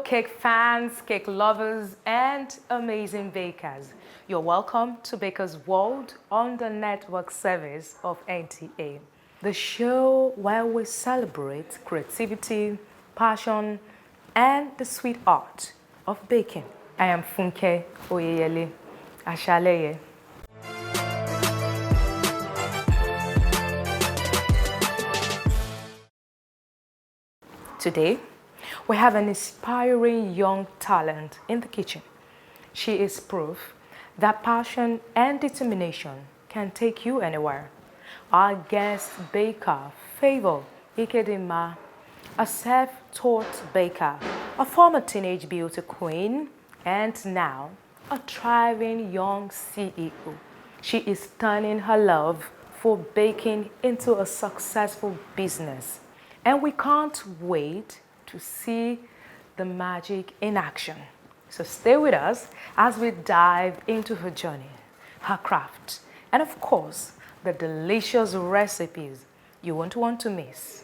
cake fans, cake lovers, and amazing bakers. You're welcome to Baker's World on the network service of NTA, the show where we celebrate creativity, passion, and the sweet art of baking. I am Funke Oyeyele Ashaleye. Today, we have an inspiring young talent in the kitchen. She is proof that passion and determination can take you anywhere. Our guest baker, Favor Ikedema, a self-taught baker, a former teenage beauty queen, and now a thriving young CEO. She is turning her love for baking into a successful business. And we can't wait to see the magic in action. So stay with us as we dive into her journey, her craft, and of course, the delicious recipes you won't want to miss.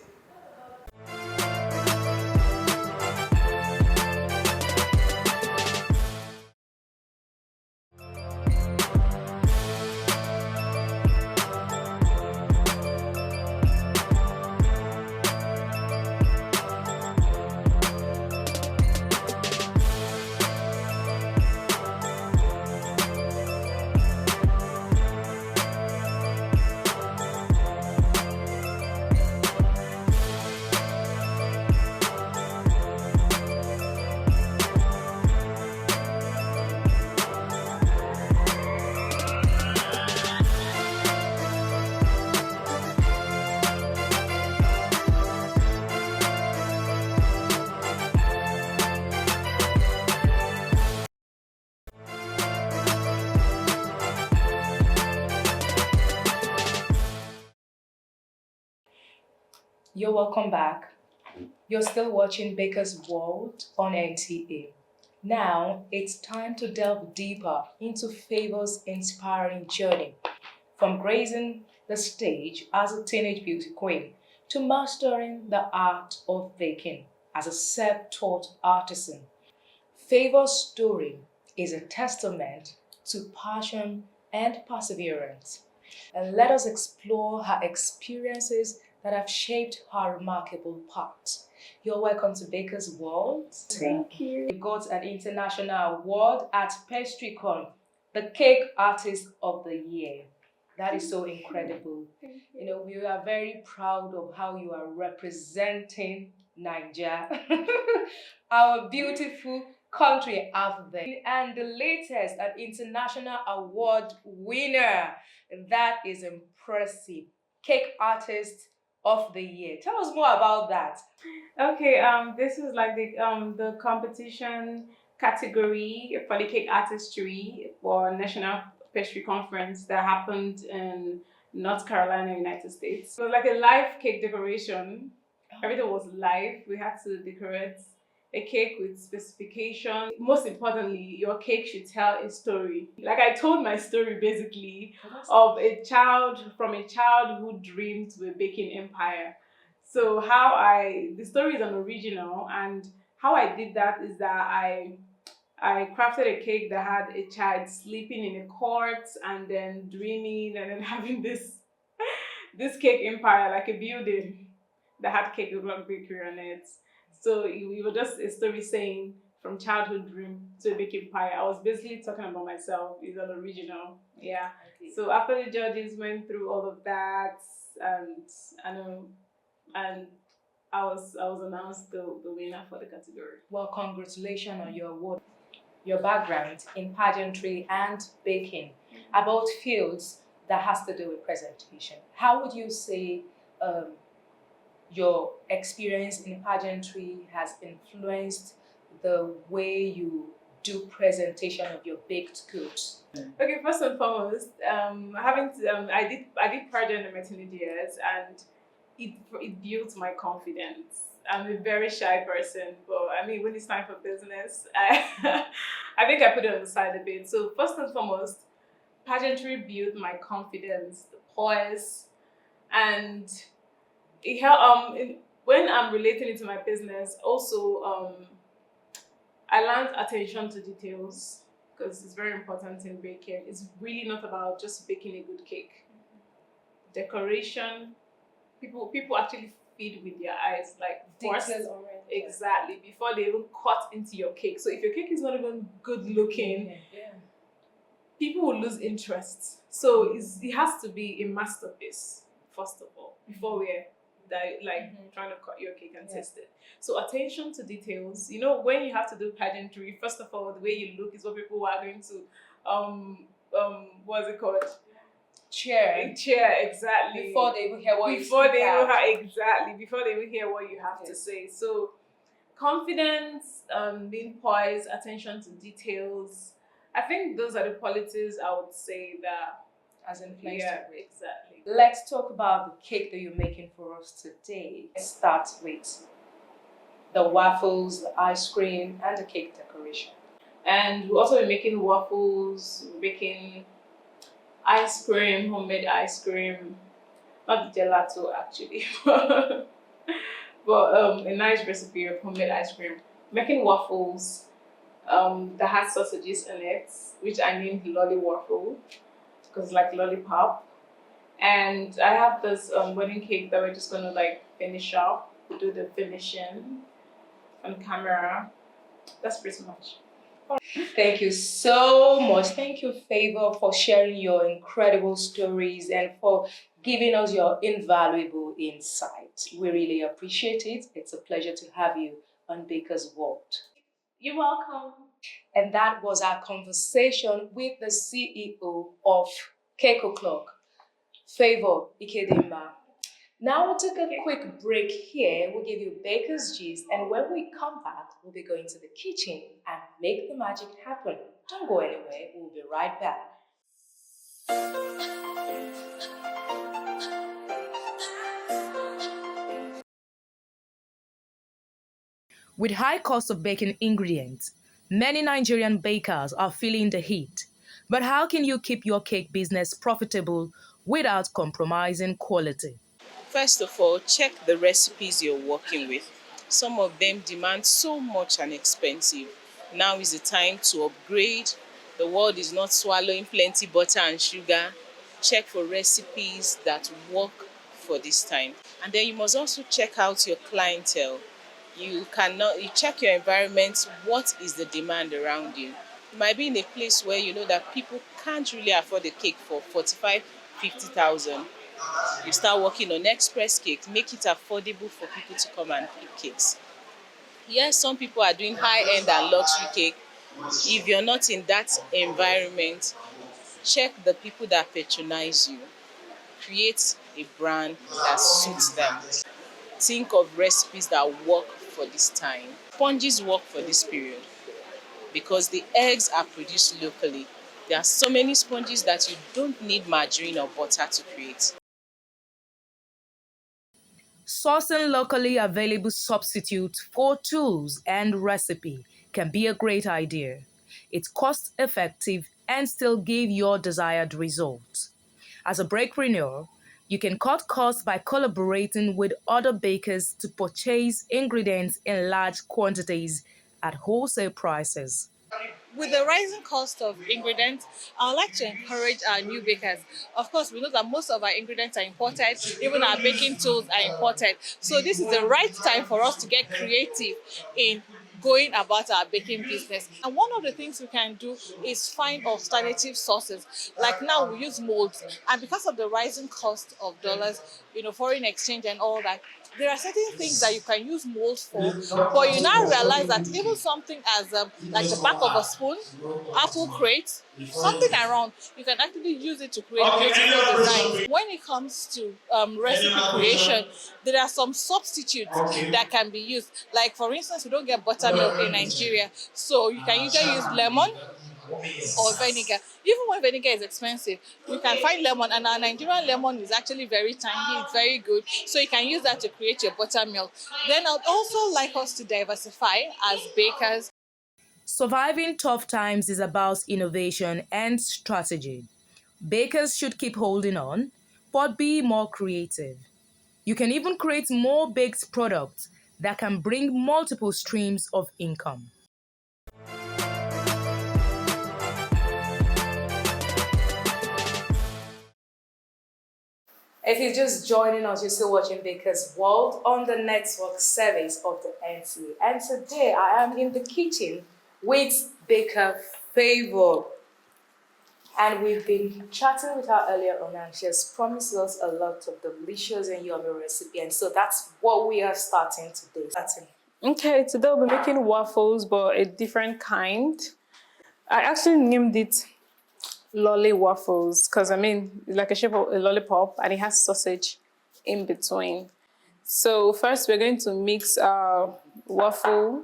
You're welcome back. You're still watching Baker's World on NTA. Now it's time to delve deeper into Favor's inspiring journey, from gracing the stage as a teenage beauty queen to mastering the art of baking as a self-taught artisan. Favor's story is a testament to passion and perseverance. And let us explore her experiences that have shaped her remarkable path. You're welcome to Baker's World. Thank you. You got an international award at PastryCon, the Cake Artist of the Year. That is so incredible. You know, we are very proud of how you are representing Nigeria, our beautiful country out there. And the latest, an international award winner. That is impressive. Cake Artist of the Year. Tell us more about that. Okay, this is like the competition category for the cake artistry for National Pastry Conference that happened in North Carolina, United States. So like a live cake decoration. Everything was live. We had to decorate a cake with specification. Most importantly, your cake should tell a story. Like I told my story basically of a child who dreamed to a baking empire. So the story is an original, and how I did that is that I crafted a cake that had a child sleeping in a court and then dreaming and then having this cake empire, like a building that had cake o'clock bakery on it. So it was just a story saying from childhood dream to a big empire. I was basically talking about myself. It's an original. Yeah. Okay. So after the judges went through all of that, and I was announced the winner for the category. Well, congratulations on your award. Your background in pageantry and baking, about fields that has to do with presentation. How would you say your experience in pageantry has influenced the way you do presentation of your baked goods? Okay, first and foremost, I did pageant in my teenage years, and it built my confidence. I'm a very shy person, but I mean, when it's time for business, I think I put it on the side a bit. So first and foremost, pageantry built my confidence, the poise, and it helped. When I'm relating it to my business, also I learned attention to details because it's very important in baking. It's really not about just baking a good cake. Decoration, people actually feed with their eyes, like first, Detail oriented. exactly, before they even cut into your cake. So if your cake is not even good looking, Yeah. people will lose interest. So it has to be a masterpiece first of all before we're trying to cut your cake and taste it. So attention to details. You know, when you have to do pageantry, first of all, the way you look is what people are going to what's it called? Cheer, exactly. Before they even hear what you Before speak they even out. exactly before they even hear what you have to say. So confidence, being poised, attention to details. I think those are the qualities I would say that As influenced. yeah, exactly. Let's talk about the cake that you're making for us today. Let's start with the waffles, the ice cream, and the cake decoration. And we'll also be making waffles, making ice cream, homemade ice cream, not gelato actually, but a nice recipe of homemade ice cream. Making waffles that has sausages in it, which I named Lolly Waffle because like lollipop. And I have this wedding cake that we're just gonna like finish up, do the finishing on camera. That's pretty much. Thank you so much. Thank you, Favor, for sharing your incredible stories and for giving us your invaluable insights. We really appreciate it. It's a pleasure to have you on Baker's World. You're welcome. And that was our conversation with the CEO of Cake O'Clock, Favor Ikedimba. Now we'll take a quick break here. We'll give you Baker's Gist, and when we come back, we'll be going to the kitchen and make the magic happen. Don't go anywhere. We'll be right back. With high cost of baking ingredients, many Nigerian bakers are feeling the heat. But how can you keep your cake business profitable without compromising quality? First of all, check the recipes you're working with. Some of them demand so much and expensive. Now is the time to upgrade. The world is not swallowing plenty butter and sugar. Check for recipes that work for this time. And then you must also check out your clientele. You check your environment, what is the demand around you. You might be in a place where you know that people can't really afford a cake for 45, 50,000. You start working on express cakes, make it affordable for people to come and pick cakes. Yes, some people are doing high-end and luxury cake. If you're not in that environment, check the people that patronize you. Create a brand that suits them. Think of recipes that work for this time. Sponges work for this period because the eggs are produced locally. There are so many sponges that you don't need margarine or butter to create. Sourcing locally available substitutes for tools and recipe can be a great idea. It's cost effective and still give your desired results. As a breakpreneur, you can cut costs by collaborating with other bakers to purchase ingredients in large quantities at wholesale prices. With the rising cost of ingredients, I would like to encourage our new bakers. Of course, we know that most of our ingredients are imported, even our baking tools are imported. So this is the right time for us to get creative in going about our baking business. And one of the things we can do is find alternative sources. Like now we use molds, and because of the rising cost of dollars, foreign exchange and all that, there are certain things that you can use molds for, but you now realize that even something as like the back of a spoon, apple crate, something around, you can actually use it to create beautiful designs. When it comes to recipe creation, there are some substitutes that can be used. Like for instance, we don't get buttermilk in Nigeria, so you can either use lemon or vinegar. Even when vinegar is expensive, you can find lemon, and our Nigerian lemon is actually very tangy, it's very good. So you can use that to create your buttermilk. Then I'd also like us to diversify as bakers. Surviving tough times is about innovation and strategy. Bakers should keep holding on, but be more creative. You can even create more baked products that can bring multiple streams of income. If you're just joining us, you're still watching Baker's World on the network service of the NTA. And today I am in the kitchen with Baker Favor. And we've been chatting with her earlier on, and she has promised us a lot of delicious and yummy recipe. And so that's what we are starting today. Okay, today we'll be making waffles, but a different kind. I actually named it lolly waffles because it's like a shape of a lollipop and it has sausage in between. So first we're going to mix our waffle.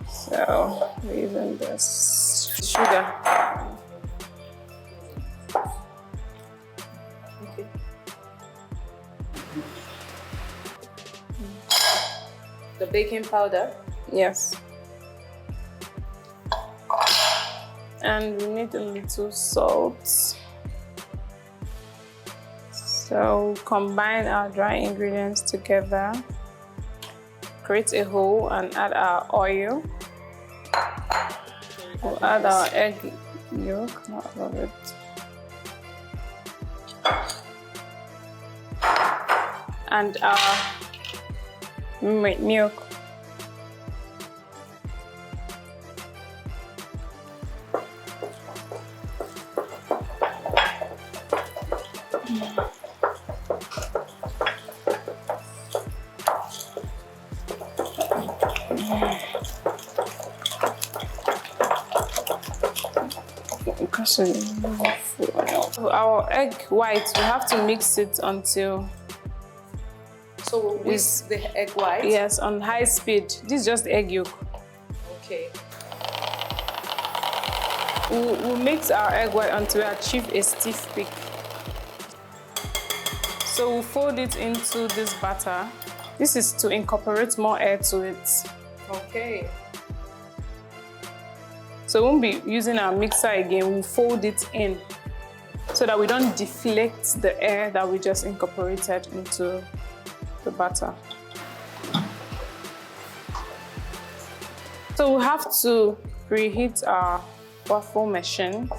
So we're using this sugar. Okay. The baking powder. Yes. And we need a little salt. So combine our dry ingredients together, create a hole and add our oil. We'll add our egg yolk, not all of it. And our milk. Our egg white, we have to mix it until. So with the egg white? Yes, on high speed. This is just egg yolk. Okay. We'll mix our egg white until we achieve a stiff peak. So we'll fold it into this batter. This is to incorporate more air to it. Okay. So we won't be using our mixer again, we'll fold it in so that we don't deflect the air that we just incorporated into the batter. So we have to preheat our waffle machine.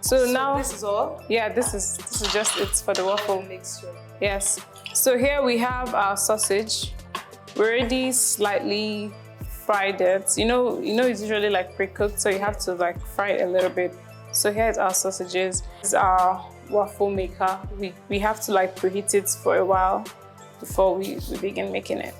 So now this is all? Yeah, this is just it for the waffle mixture. Yes. So here we have our sausage. We already slightly fried it. You know it's usually like pre-cooked, so you have to like fry it a little bit. So here's our sausages. This is our waffle maker. We have to like preheat it for a while before we begin making it.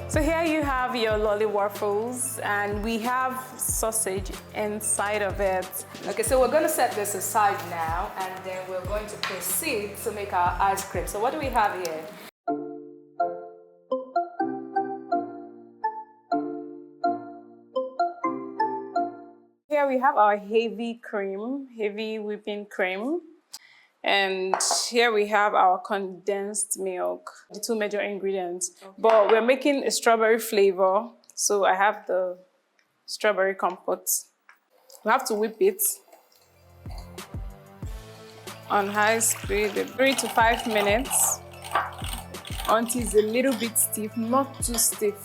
So here you have your lolly waffles, and we have sausage inside of it. Okay, so we're going to set this aside now, and then we're going to proceed to make our ice cream. So what do we have here? Here we have our heavy whipping cream. And here we have our condensed milk, the two major ingredients. Okay. But we're making a strawberry flavor, so I have the strawberry compote. We have to whip it on high speed, 3 to 5 minutes, until it's a little bit stiff, not too stiff.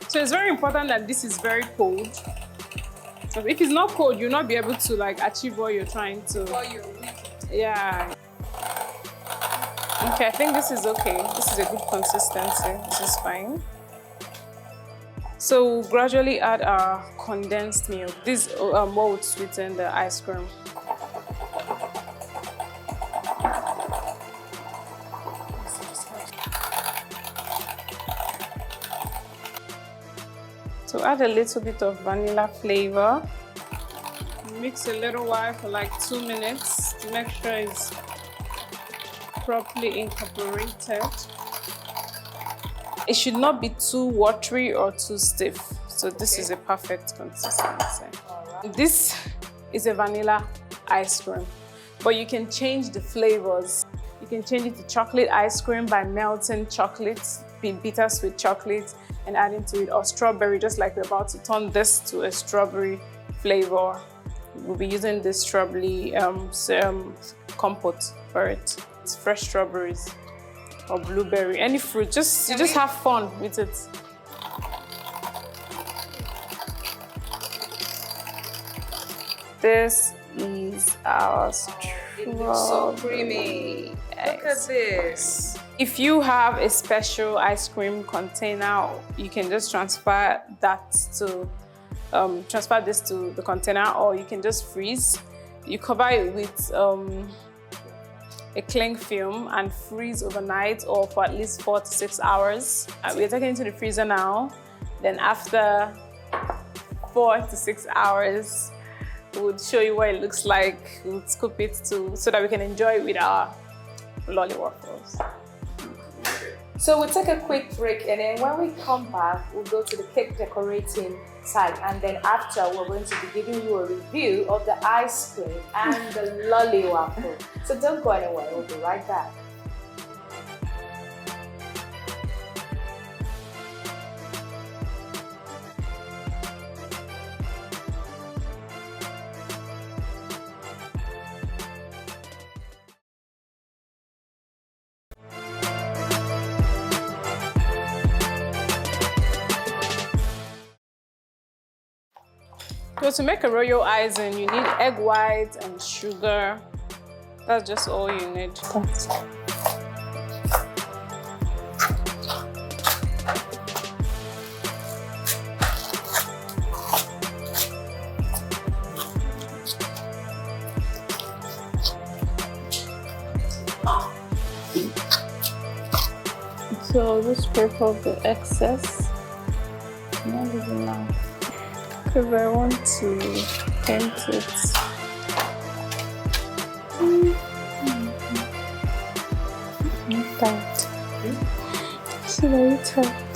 So it's very important that this is very cold. So if it's not cold, you'll not be able to like achieve what you're trying to. What you're whipping. Yeah. Okay, I think this is okay. This is a good consistency. This is fine. So we'll gradually add our condensed milk. This what would sweeten the ice cream. So add a little bit of vanilla flavor. Mix a little while for like 2 minutes to make sure it's properly incorporated. It should not be too watery or too stiff. So this is a perfect consistency. This is a vanilla ice cream, but you can change the flavors. You can change it to chocolate ice cream by melting chocolate, bittersweet chocolate, and adding to it, or strawberry, just like we're about to turn this to a strawberry flavor. We'll be using this strawberry compote for it. It's fresh strawberries or blueberry, any fruit. You just have fun with it. This is our strawberry. It looks so creamy. Look at this. If you have a special ice cream container, you can just transfer this to the container, or you can just freeze. You cover it with a cling film and freeze overnight or for at least 4 to 6 hours. We're taking it to the freezer now. Then after 4 to 6 hours, we'll show you what it looks like. We'll scoop it so that we can enjoy it with our lolly waffles. So we'll take a quick break, and then when we come back, we'll go to the cake decorating side, and then after we're going to be giving you a review of the ice cream and the lolly waffle. So don't go anywhere, we'll be right back. So to make a royal icing, you need egg white and sugar. That's just all you need. So just scrape off the excess. Not even now. Because I want to paint it. Not tight. It's very tight.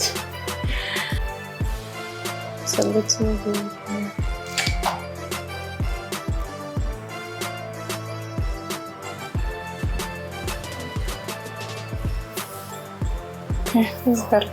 It's a little bit here. Okay, this is better.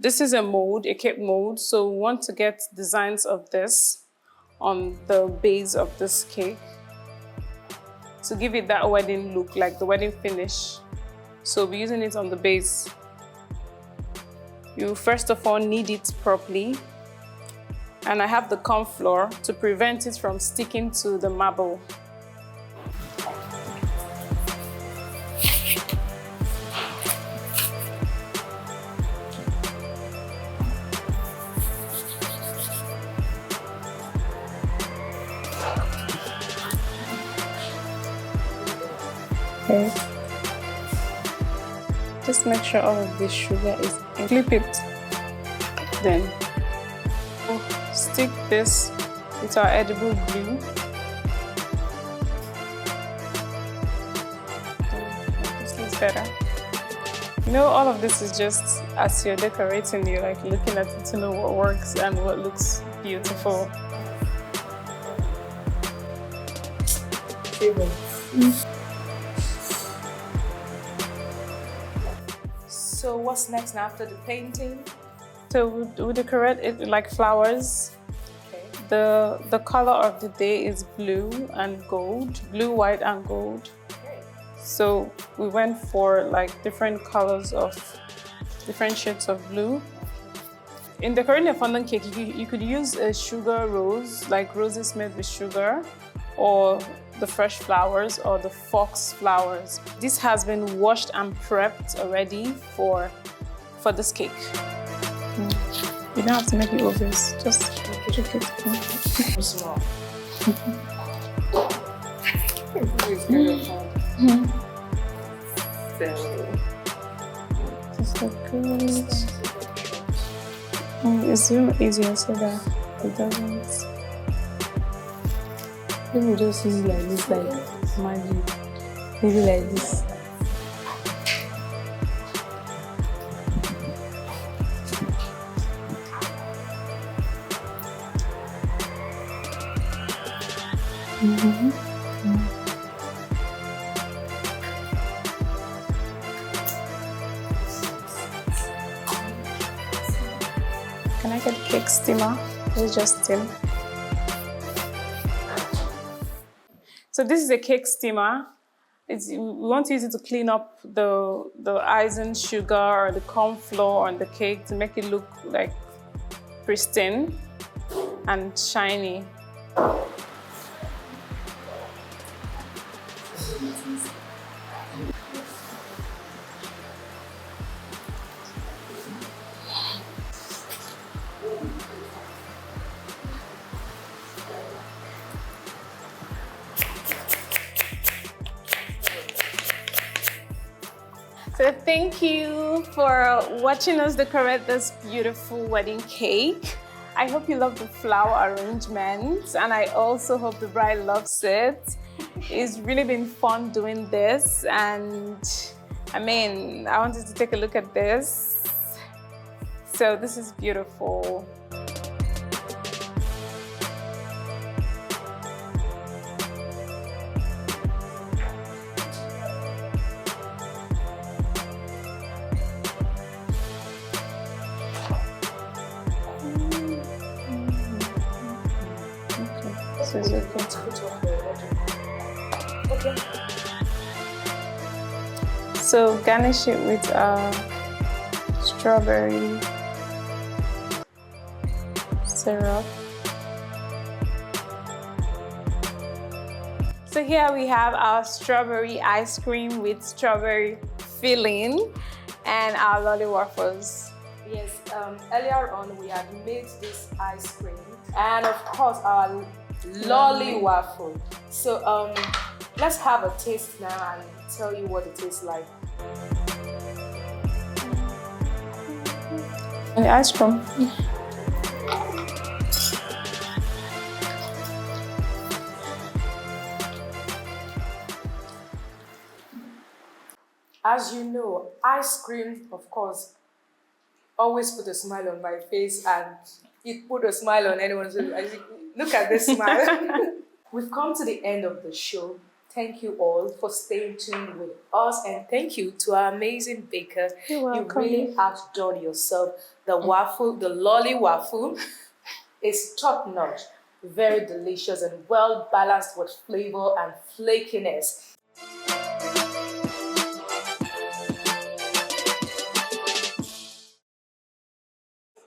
This is a mold, a cake mold, so we want to get designs of this on the base of this cake to give it that wedding look, like the wedding finish. So we're using it on the base. You first of all knead it properly, and I have the corn flour to prevent it from sticking to the marble. Okay. Just make sure all of this sugar is in. Flip it. Then we'll stick this with our edible glue. This is better. You know, all of this is just as you're decorating, you're like looking at it to know what works and what looks beautiful. So what's next now after the painting? So we decorate it with like flowers. Okay. The color of the day is blue and gold, blue, white, and gold. Okay. So we went for like different colors of different shades of blue. In decorating a fondant cake, you could use a sugar rose, like roses made with sugar, or the fresh flowers or the fox flowers. This has been washed and prepped already for this cake. You don't have to make it obvious, just trick it. Small. So Just like good. It's even easier so that it doesn't. People just use it like this, like magic. Maybe like this. Can I get a cake steamer? It's just steam. So this is a cake steamer. We want to use it to clean up the icing sugar or the corn flour on the cake to make it look like pristine and shiny. So thank you for watching us decorate this beautiful wedding cake. I hope you love the flower arrangement, and I also hope the bride loves it. It's really been fun doing this, and I mean, I wanted to take a look at this. So this is beautiful. So it's okay. So garnish it with strawberry syrup. So here we have our strawberry ice cream with strawberry filling and our lolly waffles. Yes, earlier on we had made this ice cream and of course our lolly waffle. So let's have a taste now and tell you what it tastes like. And the ice cream. As you know, ice cream, of course, always put a smile on my face, and it put a smile on anyone's face. Look at this smile. We've come to the end of the show. Thank you all for staying tuned with us, and thank you to our amazing baker. You're welcome. You really outdone yourself. The waffle, the lolly waffle, is top notch, very delicious and well balanced with flavor and flakiness.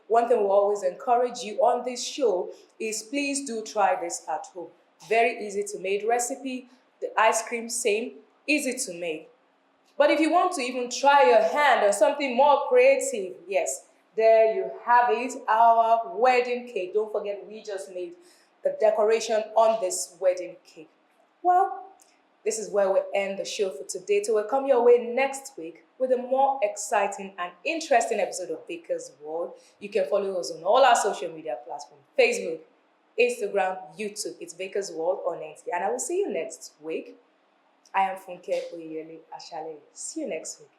One thing we always encourage you on this show is please do try this at home. Very easy to make recipe. The ice cream, same, easy to make. But if you want to even try your hand on something more creative, yes, there you have it, our wedding cake. Don't forget, we just made the decoration on this wedding cake. Well, this is where we end the show for today. So we'll come your way next week with a more exciting and interesting episode of Baker's World. You can follow us on all our social media platforms, Facebook, Instagram, YouTube. It's Baker's World on Instagram. And I will see you next week. I am Funke Oyele Ashale. See you next week.